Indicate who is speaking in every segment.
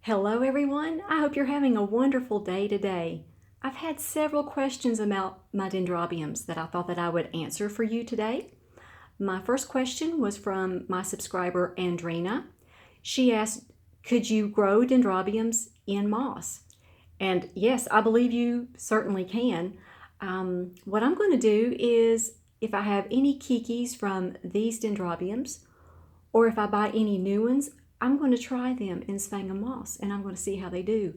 Speaker 1: Hello everyone, I hope you're having a wonderful day today. I've had several questions about my dendrobiums that I thought that I would answer for you today. My first question was from my subscriber Andrina. She asked, could you grow dendrobiums in moss? And yes, I believe you certainly can. What I'm going to do is, if I have any kikis from these dendrobiums, or if I buy any new ones, I'm going to try them in sphagnum moss and I'm going to see how they do.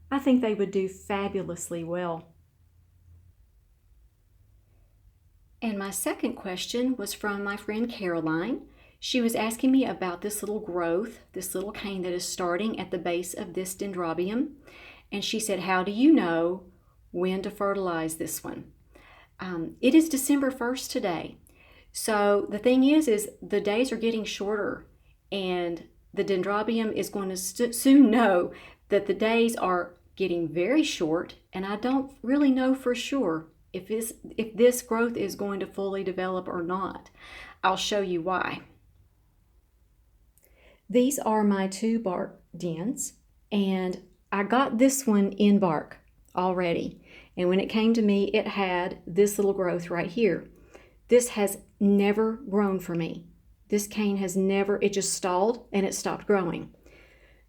Speaker 1: I think they would do fabulously well. And my second question was from my friend Caroline. She was asking me about this little growth, this little cane that is starting at the base of this dendrobium. And she said, how do you know when to fertilize this one? It is December 1st today. So the thing is the days are getting shorter and the dendrobium is going to soon know that the days are getting very short, and I don't really know for sure if this growth is going to fully develop or not. I'll show you why. These are my two bark dens, and I got this one in bark already. And when it came to me, it had this little growth right here. This has never grown for me. This cane has never, it just stalled and it stopped growing.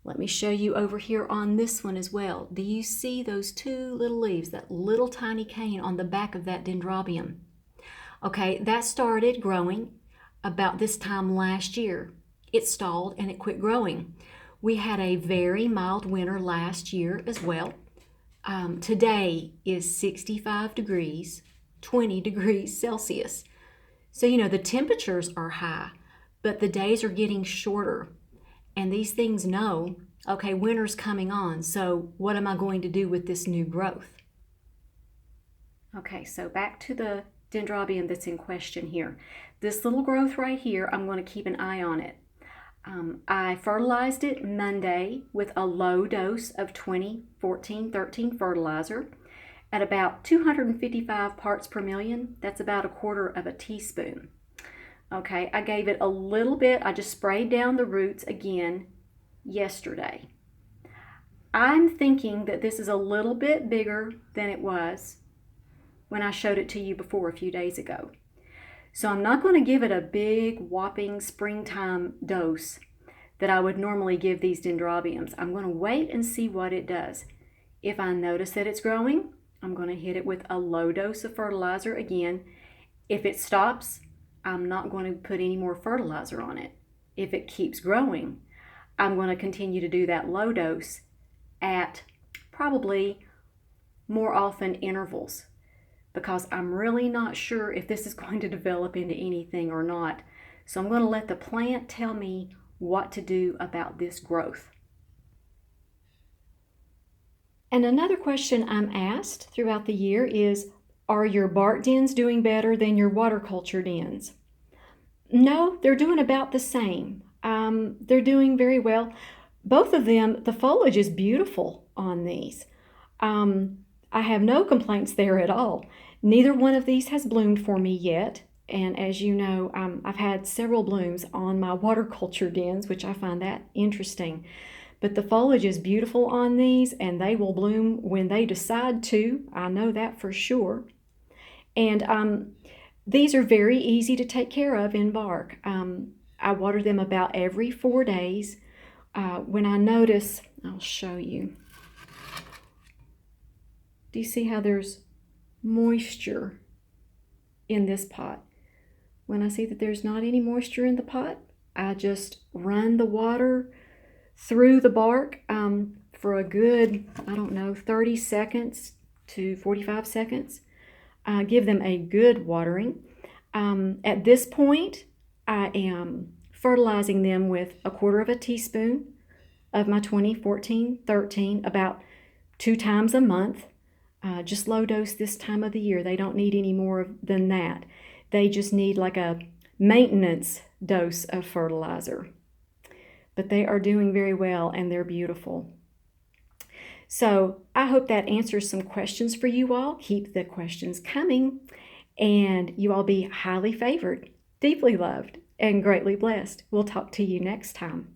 Speaker 1: Let me show you over here on this one as well. Do you see those two little leaves, that little tiny cane on the back of that dendrobium? Okay, that started growing about this time last year. It stalled and it quit growing. We had a very mild winter last year as well. Today is 65 degrees, 20 degrees Celsius. So, the temperatures are high, but the days are getting shorter. And these things know, okay, winter's coming on, so what am I going to do with this new growth? Okay, so back to the dendrobium that's in question here. This little growth right here, I'm going to keep an eye on it. I fertilized it Monday with a low dose of 20-14-13 fertilizer at about 255 parts per million. That's about 1/4 of a teaspoon. Okay, I gave it a little bit. I just sprayed down the roots again yesterday. I'm thinking that this is a little bit bigger than it was when I showed it to you before a few days ago. So I'm not going to give it a big whopping springtime dose that I would normally give these dendrobiums. I'm going to wait and see what it does. If I notice that it's growing, I'm going to hit it with a low dose of fertilizer again. If it stops, I'm not going to put any more fertilizer on it. If it keeps growing, I'm going to continue to do that low dose at probably more often intervals, because I'm really not sure if this is going to develop into anything or not. So I'm going to let the plant tell me what to do about this growth. And another question I'm asked throughout the year is, are your bark dens doing better than your water culture dens? No, they're doing about the same. They're doing very well. Both of them, the foliage is beautiful on these. I have no complaints there at all. Neither one of these has bloomed for me yet. And as you know, I've had several blooms on my water culture dens, which I find that interesting. But the foliage is beautiful on these, and they will bloom when they decide to. I know that for sure. And these are very easy to take care of in bark. I water them about every 4 days. When I notice, I'll show you. Do you see how there's moisture in this pot? When I see that there's not any moisture in the pot, I just run the water through the bark for a good, 30 seconds to 45 seconds. Give them a good watering. At this point, I am fertilizing them with 1/4 of a teaspoon of my 20-14-13 about 2 times a month. Just low dose this time of the year. They don't need any more than that. They just need like a maintenance dose of fertilizer. But they are doing very well and they're beautiful. So I hope that answers some questions for you all. Keep the questions coming, and you all be highly favored, deeply loved, and greatly blessed. We'll talk to you next time.